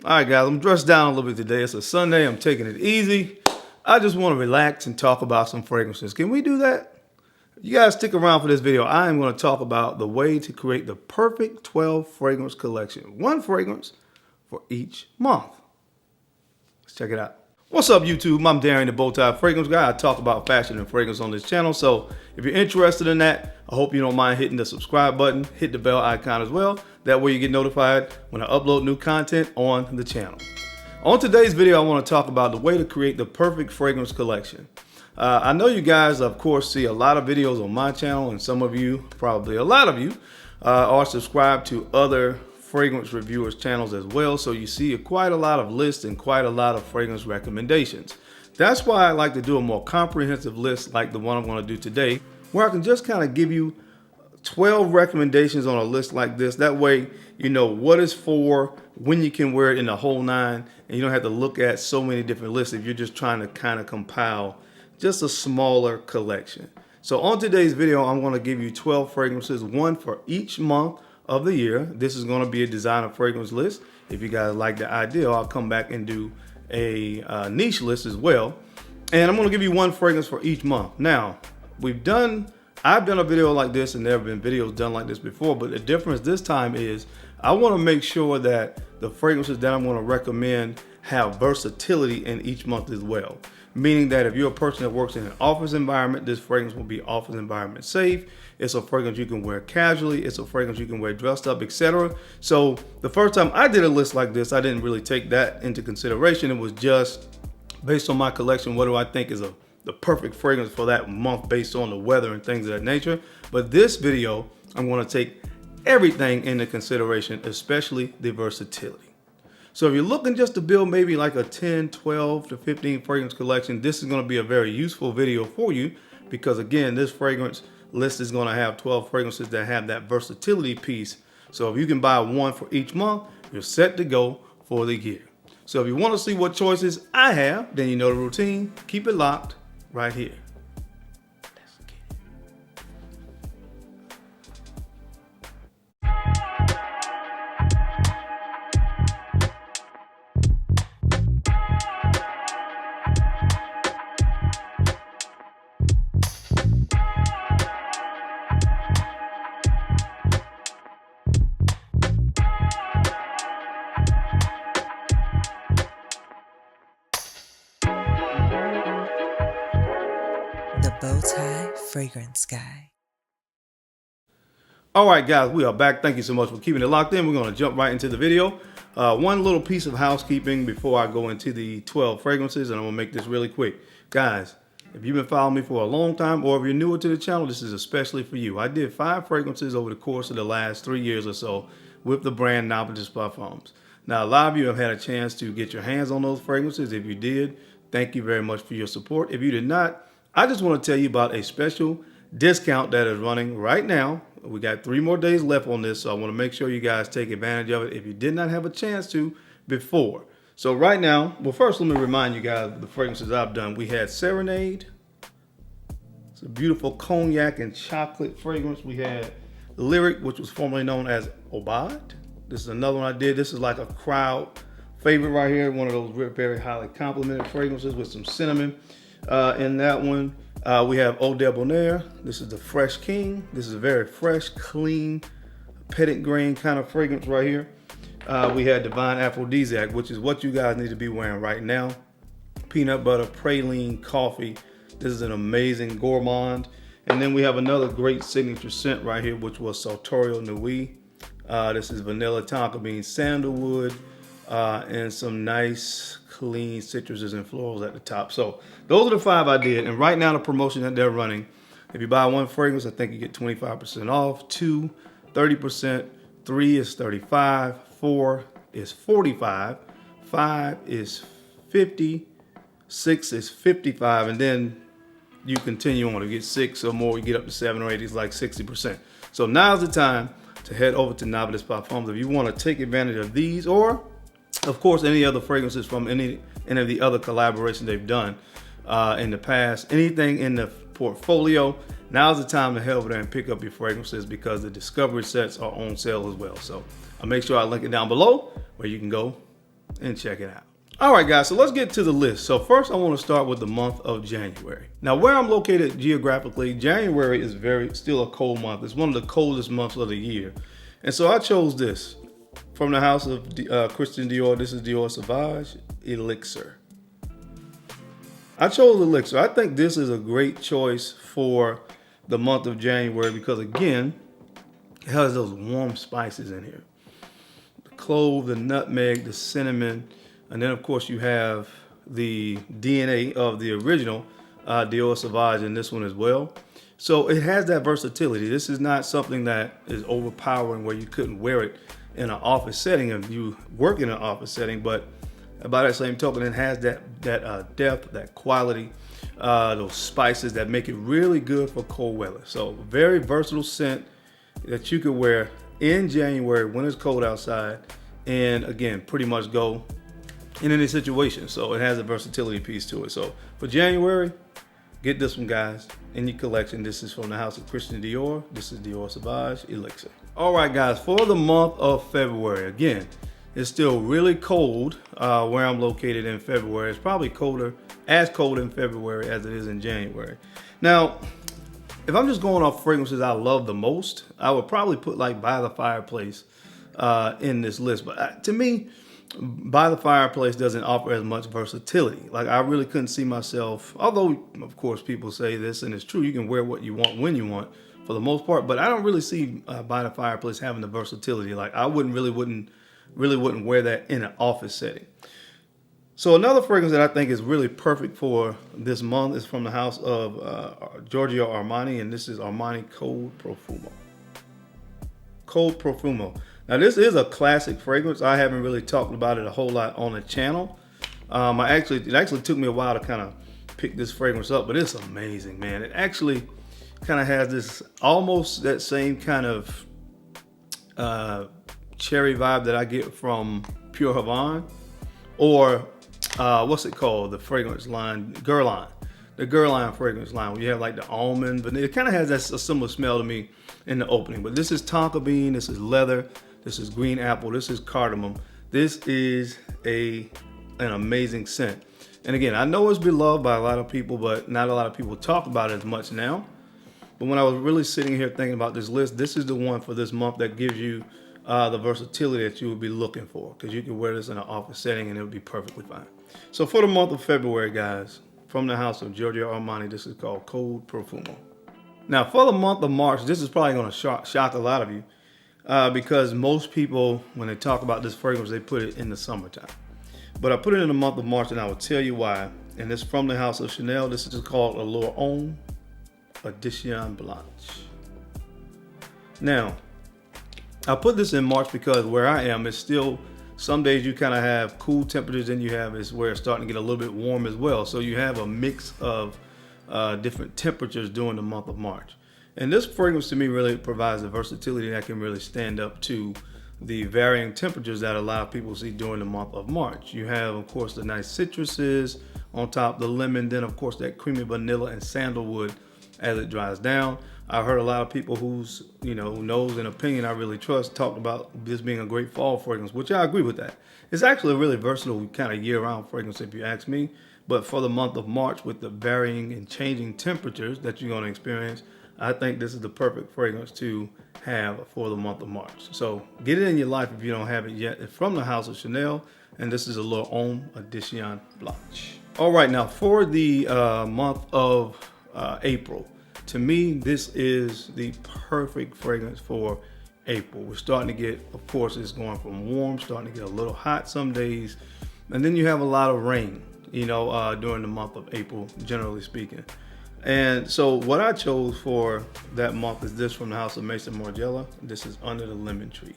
All right, guys, I'm dressed down a little bit today. It's a Sunday. I'm taking it easy. I just want to relax and talk about some fragrances. Can we do that? You guys stick around for this video. I am going to talk about the way to create the perfect 12 fragrance collection. One fragrance for each month. Let's check it out. What's up, YouTube? I'm Darren, the Bowtie Fragrance Guy. I talk about fashion and fragrance on this channel. So if you're interested in that, I hope you don't mind hitting the subscribe button, hit the bell icon as well. That way you get notified when I upload new content on the channel. On today's video, I want to talk about the way to create the perfect fragrance collection. I know you guys, of course, see a lot of videos on my channel, and some of you, probably a lot of you, are subscribed to other fragrance reviewers channels as well. So you see quite a lot of lists and quite a lot of fragrance recommendations. That's why I like to do a more comprehensive list like the one I'm going to do today, where I can just kind of give you 12 recommendations on a list like this. That way you know what it's for, when you can wear it in the whole nine, and you don't have to look at so many different lists if you're just trying to kind of compile just a smaller collection. So on today's video, I'm going to give you 12 fragrances, one for each month of the year. This is going to be a designer fragrance list. If you guys like the idea, I'll come back and do a niche list as well. And I'm going to give you one fragrance for each month. Now, I've done a video like this, and there have been videos done like this before, but the difference this time is I want to make sure that the fragrances that I'm going to recommend have versatility in each month as well. Meaning that if you're a person that works in an office environment, this fragrance will be office environment safe. It's a fragrance you can wear casually. It's a fragrance you can wear dressed up, etc. So the first time I did a list like this, I didn't really take that into consideration. It was just based on my collection. What do I think is the perfect fragrance for that month based on the weather and things of that nature? But this video, I'm going to take everything into consideration, especially the versatility. So if you're looking just to build maybe like a 10, 12 to 15 fragrance collection, this is going to be a very useful video for you, because again, this fragrance list is going to have 12 fragrances that have that versatility piece. So if you can buy one for each month, you're set to go for the year. So if you want to see what choices I have, then you know the routine. Keep it locked right here. The Bowtie Fragrance Guy. All right, guys, we are back. Thank you so much for keeping it locked in. We're going to jump right into the video. One little piece of housekeeping before I go into the 12 fragrances, and I'm going to make this really quick. Guys, if you've been following me for a long time, or if you're newer to the channel, this is especially for you. I did 5 fragrances over the course of the last 3 years or so with the brand Navitus Parfums. Now, a lot of you have had a chance to get your hands on those fragrances. If you did, thank you very much for your support. If you did not, I just want to tell you about a special discount that is running right now. We got 3 more days left on this, so I want to make sure you guys take advantage of it if you did not have a chance to before. So right now, well, first let me remind you guys of the fragrances I've done. We had Serenade. It's a beautiful cognac and chocolate fragrance. We had Lyrik, which was formerly known as Obad. This is another one I did. This is like a crowd favorite right here. One of those very highly complimented fragrances with some cinnamon. In that one, we have Eau de Bonaire. This is the Fresh King. This is a very fresh, clean, petit grain kind of fragrance right here. We had Divine Aphrodisiac, which is what you guys need to be wearing right now. Peanut butter, praline, coffee. This is an amazing gourmand. And then we have another great signature scent right here, which was Sartorial Nuit. This is vanilla, tonka bean, sandalwood, and some nice clean citruses and florals at the top. So those are the 5 I did. And right now the promotion that they're running, if you buy one fragrance, I think you get 25% off. 2, 30%. 3 is 35. 4 is 45. 5 is 50. 6 is 55. And then you continue on to get 6 or more. You get up to 7 or 8. It's like 60%. So now's the time to head over to Navitus Parfums if you want to take advantage of these, or of course any other fragrances from any of the other collaborations they've done in the past. Anything in the portfolio, now's the time to head over there and pick up your fragrances, because the discovery sets are on sale as well. So I'll make sure I link it down below where you can go and check it out. All right, guys, so let's get to the list. So first I want to start with the month of January. Now, where I'm located geographically, January is still a cold month. It's one of the coldest months of the year. And so I chose this from the house of Christian Dior. This is Dior Sauvage Elixir. I chose Elixir. I think this is a great choice for the month of January because, again, it has those warm spices in here. The clove, the nutmeg, the cinnamon, and then, of course, you have the DNA of the original Dior Sauvage in this one as well. So it has that versatility. This is not something that is overpowering where you couldn't wear it in an office setting and you work in an office setting, but by that same token, it has that depth, that quality, those spices that make it really good for cold weather. So very versatile scent that you could wear in January when it's cold outside, and again, pretty much go in any situation. So it has a versatility piece to it. So for January, get this one, guys, in your collection. This is from the house of Christian Dior. This is Dior Sauvage Elixir. All right, guys, for the month of February, again, it's still really cold where I'm located in February. It's probably as cold in February as it is in January. Now, if I'm just going off fragrances I love the most, I would probably put like By the Fireplace in this list. But to me, By the Fireplace doesn't offer as much versatility. Like, I really couldn't see myself, although of course people say this and it's true, you can wear what you want when you want for the most part, but I don't really see By the Fireplace having the versatility. Like, I wouldn't wear that in an office setting. So another fragrance that I think is really perfect for this month is from the house of Giorgio Armani, and this is Armani Code Profumo. Code Profumo. Now, this is a classic fragrance. I haven't really talked about it a whole lot on the channel. It actually took me a while to kind of pick this fragrance up, but it's amazing, man. It actually kind of has this almost that same kind of cherry vibe that I get from Pure Havana, or what's it called? The fragrance line, Guerlain. The Guerlain fragrance line, where you have like the almond, but it kind of has a similar smell to me in the opening. But this is tonka bean, this is leather, this is green apple, this is cardamom. This is an amazing scent. And again, I know it's beloved by a lot of people, but not a lot of people talk about it as much now. But when I was really sitting here thinking about this list, this is the one for this month that gives you the versatility that you would be looking for, because you can wear this in an office setting and it would be perfectly fine. So for the month of February, guys, from the house of Giorgio Armani, this is called Code Profumo. Now, for the month of March, this is probably going to shock a lot of you because most people, when they talk about this fragrance, they put it in the summertime. But I put it in the month of March, and I will tell you why. And it's from the house of Chanel. This is called Allure Homme Edition Blanche. Now, I put this in March because where I am, it's still, some days you kind of have cool temperatures, and you have is where it's starting to get a little bit warm as well. So you have a mix of different temperatures during the month of March. And this fragrance to me really provides the versatility that can really stand up to the varying temperatures that a lot of people see during the month of March. You have, of course, the nice citruses on top, the lemon, then of course that creamy vanilla and sandalwood as it dries down. I heard a lot of people whose nose and opinion I really trust talked about this being a great fall fragrance, which I agree with that. It's actually a really versatile kind of year-round fragrance if you ask me. But for the month of March, with the varying and changing temperatures that you're going to experience, I think this is the perfect fragrance to have for the month of March. So get it in your life if you don't have it yet. It's from the house of Chanel, and this is Allure Homme Edition Blanche. All right, now for the month of April, to me, this is the perfect fragrance for April. We're starting to get, of course, it's going from warm, starting to get a little hot some days, and then you have a lot of rain, during the month of April, generally speaking. And so what I chose for that month is this from the house of Maison Margiela. This is Under the Lemon Trees.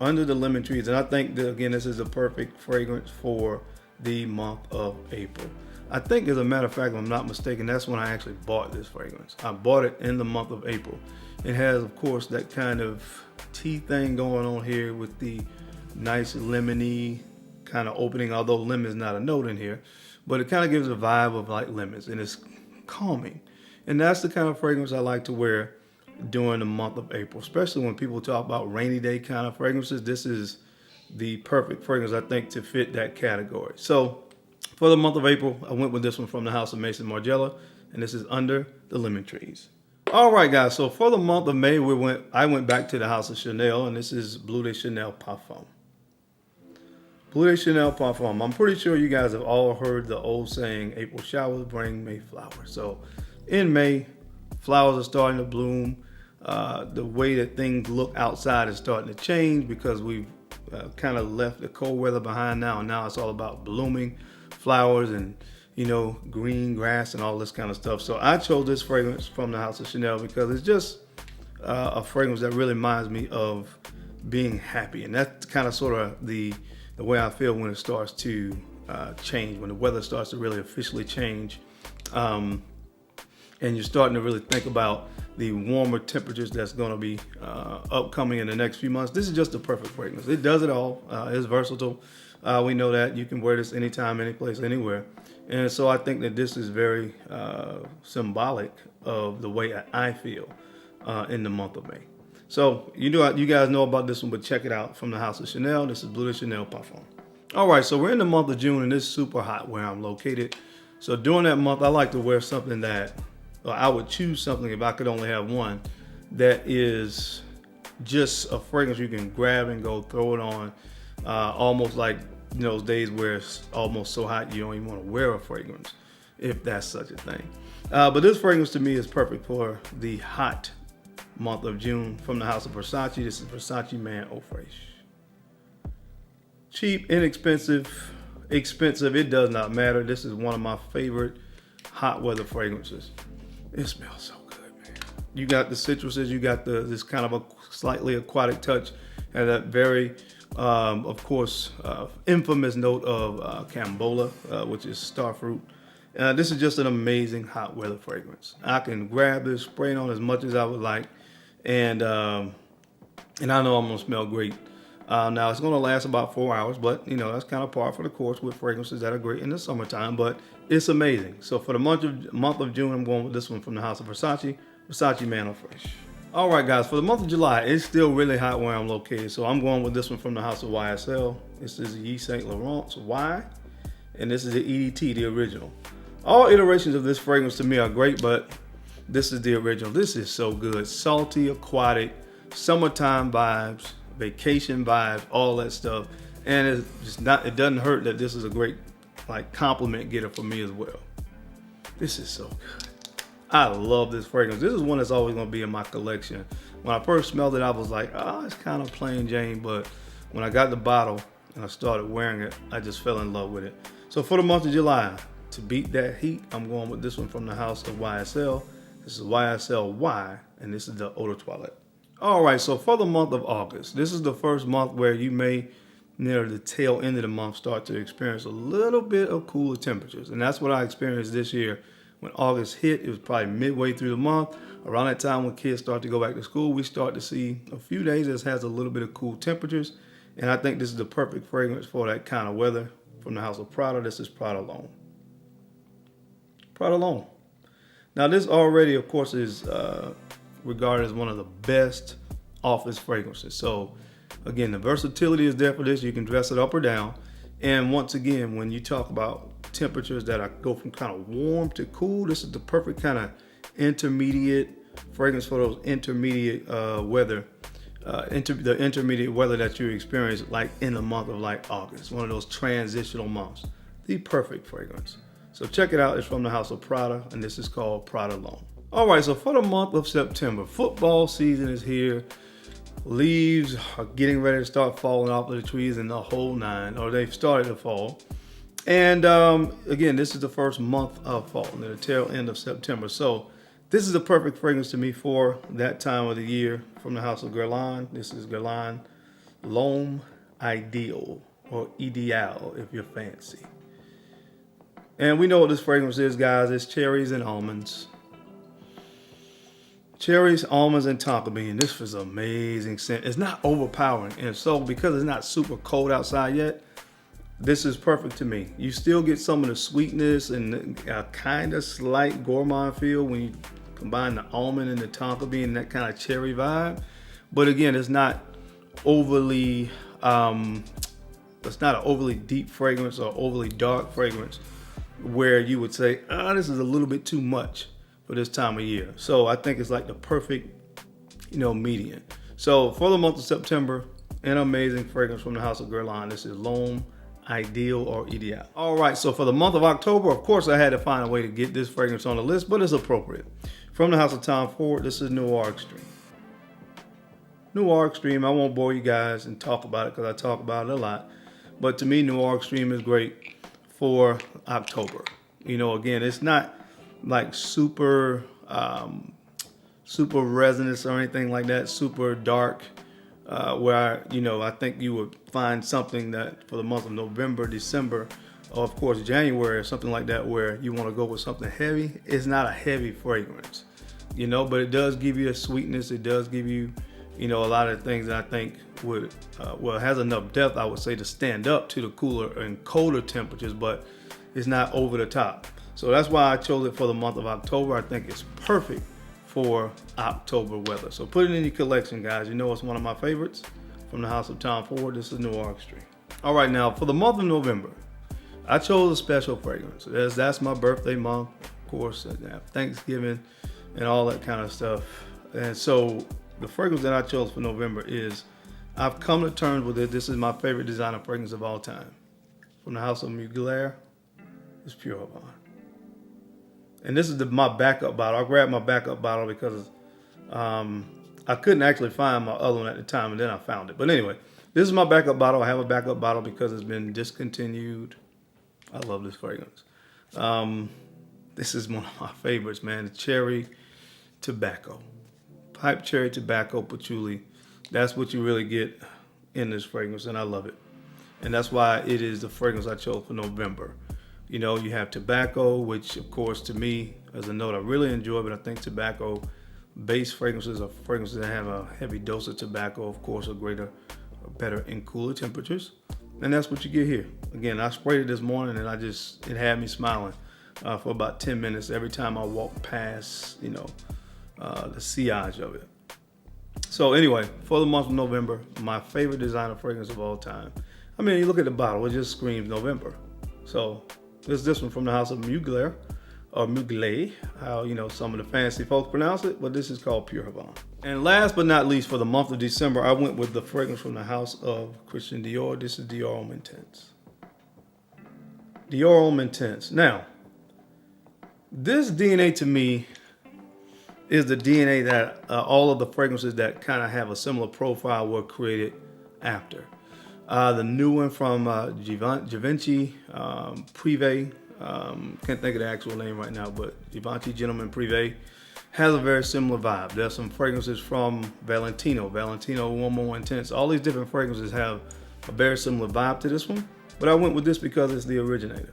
Under the Lemon Trees. And I think that, again, this is a perfect fragrance for the month of April. I think, as a matter of fact, if I'm not mistaken, that's when I actually bought this fragrance. I bought it in the month of April. It has, of course, that kind of tea thing going on here with the nice lemony kind of opening, although lemon is not a note in here. But it kind of gives a vibe of like lemons, and it's calming. And that's the kind of fragrance I like to wear during the month of April, especially when people talk about rainy day kind of fragrances. This is the perfect fragrance, I think, to fit that category. So for the month of April, I went with this one from the House of Maison Margiela, and this is Under the Lemon Trees. All right, guys. So for the month of May, I went back to the House of Chanel, and this is Bleu de Chanel Parfum. Bleu de Chanel Parfum. I'm pretty sure you guys have all heard the old saying, April showers bring May flowers. So in May, flowers are starting to bloom. The way that things look outside is starting to change because we've kind of left the cold weather behind now, and now it's all about blooming flowers and green grass and all this kind of stuff. So I chose this fragrance from the House of Chanel because it's just a fragrance that really reminds me of being happy, and that's kind of sort of the way I feel when it starts to change, when the weather starts to really officially change, and you're starting to really think about the warmer temperatures that's going to be upcoming in the next few months. This is just the perfect fragrance. It does it all. It's versatile. We know that you can wear this anytime, any place, anywhere. And so I think that this is very symbolic of the way I feel in the month of May. So you guys know about this one, but check it out from the House of Chanel. This is Bleu de Chanel Parfum. All right, so we're in the month of June, and it's super hot where I'm located. So during that month, I like to wear something I would choose something if I could only have one that is just a fragrance you can grab and go throw it on, almost like those days where it's almost so hot you don't even want to wear a fragrance, if that's such a thing. But this fragrance to me is perfect for the hot month of June from the House of Versace. This is Versace Man Eau Fraiche. Cheap, inexpensive, expensive, it does not matter. This is one of my favorite hot weather fragrances. It smells so good, man. You got the citruses, you got this kind of a slightly aquatic touch, and that very of course, infamous note of Cambola, which is starfruit. This is just an amazing hot weather fragrance. I can grab this, spray it on as much as I would like, and I know I'm gonna smell great. Now it's gonna last about 4 hours, but that's kind of par for the course with fragrances that are great in the summertime. But it's amazing. So for the month of June, I'm going with this one from the House of Versace, Versace Man Eau Fraiche. All right, guys, for the month of July, it's still really hot where I'm located, so I'm going with this one from the House of YSL. This is the Yves Saint Laurent's Y, and this is the EDT, the original. All iterations of this fragrance to me are great, but this is the original. This is so good. Salty, aquatic, summertime vibes, vacation vibes, all that stuff. And it's just it doesn't hurt that this is a great compliment getter for me as well. This is so good. I love this fragrance. This is one that's always going to be in my collection. When I first smelled it, I was like, it's kind of plain Jane. But when I got the bottle and I started wearing it, I just fell in love with it. So for the month of July, to beat that heat, I'm going with this one from the House of YSL. This is YSL Y, and this is the Eau de Toilette. All right, so for the month of August, this is the first month where you may, near the tail end of the month, start to experience a little bit of cooler temperatures. And that's what I experienced this year. When August hit, it was probably midway through the month. Around that time when kids start to go back to school, we start to see a few days that has a little bit of cool temperatures. And I think this is the perfect fragrance for that kind of weather from the House of Prada. This is Prada L'Homme. Prada L'Homme. Now this already, of course, is regarded as one of the best office fragrances. So again, the versatility is there for this. You can dress it up or down. And once again, when you talk about temperatures that go from kind of warm to cool, this is the perfect kind of intermediate fragrance for those intermediate weather, the intermediate weather that you experience like in the month of August, one of those transitional months. The perfect fragrance. So check it out. It's from the House of Prada, and this is called Prada L'Homme. All right, so for the month of September, football season is here. Leaves are getting ready to start falling off of the trees in the whole nine, or they've started to fall. And again, this is the first month of fall, the tail end of September. So this is the perfect fragrance to me for that time of the year from the House of Guerlain. This is Guerlain L'Homme Ideal, or Ideal if you're fancy. And we know what this fragrance is, guys. It's cherries and almonds. Cherries, almonds, and tonka bean. This was an amazing scent. It's not overpowering. And so because it's not super cold outside yet, this is perfect to me. You still get some of the sweetness and a kind of slight gourmand feel when you combine the almond and the tonka bean and that kind of cherry vibe. But again, it's not overly It's not an overly deep fragrance or overly dark fragrance where you would say, this is a little bit too much for this time of year. So I think it's like the perfect, median. So for the month of September, an amazing fragrance from the House of Guerlain. This is L'Homme Ideal or Ideal. All right, so for the month of October, of course, I had to find a way to get this fragrance on the list, but it's appropriate. From the House of Tom Ford, this is Noir Extreme. Noir Extreme, I won't bore you guys and talk about it because I talk about it a lot. But to me, Noir Extreme is great for October. Again, it's not like super resonance or anything like that, super dark, where I think you would find something that for the month of November, December, or of course January or something like that, where you want to go with something heavy. It's not a heavy fragrance, but it does give you a sweetness. It does give you, a lot of things that I think would, has enough depth, I would say, to stand up to the cooler and colder temperatures, but it's not over the top. So that's why I chose it for the month of October. I think it's perfect for October weather. So put it in your collection, guys. It's one of my favorites from the House of Tom Ford. This is Noir Extreme. All right, now for the month of November, I chose a special fragrance. That's my birthday month, of course, Thanksgiving and all that kind of stuff. And so the fragrance that I chose for November is, I've come to terms with it. This is my favorite designer fragrance of all time. From the House of Mugler, it's Pure Havana. And this is my backup bottle. I grabbed my backup bottle because I couldn't actually find my other one at the time, and then I found it. But anyway, this is my backup bottle. I have a backup bottle because it's been discontinued. I love this fragrance. This is one of my favorites, man. The cherry tobacco. Pipe cherry tobacco patchouli. That's what you really get in this fragrance, and I love it. And that's why it is the fragrance I chose for November. You have tobacco, which of course to me as a note I really enjoy, but I think tobacco based fragrances are fragrances that have a heavy dose of tobacco, of course, are better in cooler temperatures. And that's what you get here. Again, I sprayed it this morning and it had me smiling for about 10 minutes every time I walked past, the sillage of it. So anyway, for the month of November, my favorite designer fragrance of all time. I mean, you look at the bottle, it just screams November. So this one from the House of Mugler, or Mugler, how some of the fancy folks pronounce it, but this is called Pure Havana. And last but not least, for the month of December, I went with the fragrance from the House of Christian Dior. This is Dior Homme Intense. Dior Homme Intense. Now, this DNA to me is the DNA that all of the fragrances that kind of have a similar profile were created after. The new one from Givenchy Privé, can't think of the actual name right now, but Givenchy Gentleman Privé has a very similar vibe. There's some fragrances from Valentino One More Intense. All these different fragrances have a very similar vibe to this one, but I went with this because it's the originator.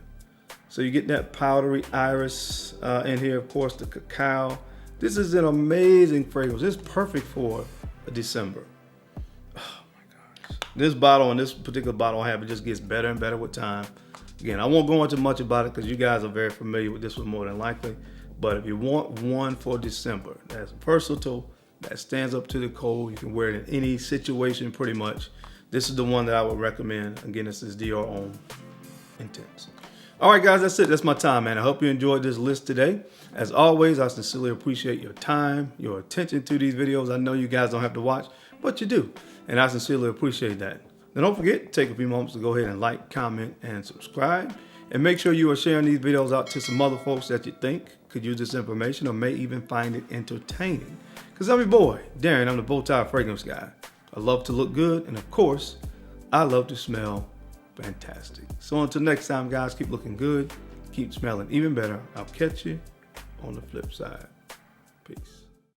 So you get that powdery iris in here, of course, the cacao. This is an amazing fragrance. It's perfect for December. This bottle and this particular bottle I have, it just gets better and better with time. Again, I won't go into much about it because you guys are very familiar with this one more than likely. But if you want one for December, that's versatile, that stands up to the cold, you can wear it in any situation pretty much. This is the one that I would recommend. Again, this is Dior Homme Intense. All right, guys, that's it. That's my time, man. I hope you enjoyed this list today. As always, I sincerely appreciate your time, your attention to these videos. I know you guys don't have to watch, but you do. And I sincerely appreciate that. Now, don't forget, take a few moments to go ahead and like, comment, and subscribe. And make sure you are sharing these videos out to some other folks that you think could use this information or may even find it entertaining. Because I'm your boy, Darren. I'm the Bowtie Fragrance Guy. I love to look good, and of course, I love to smell fantastic. So until next time, guys, keep looking good, keep smelling even better. I'll catch you on the flip side. Peace.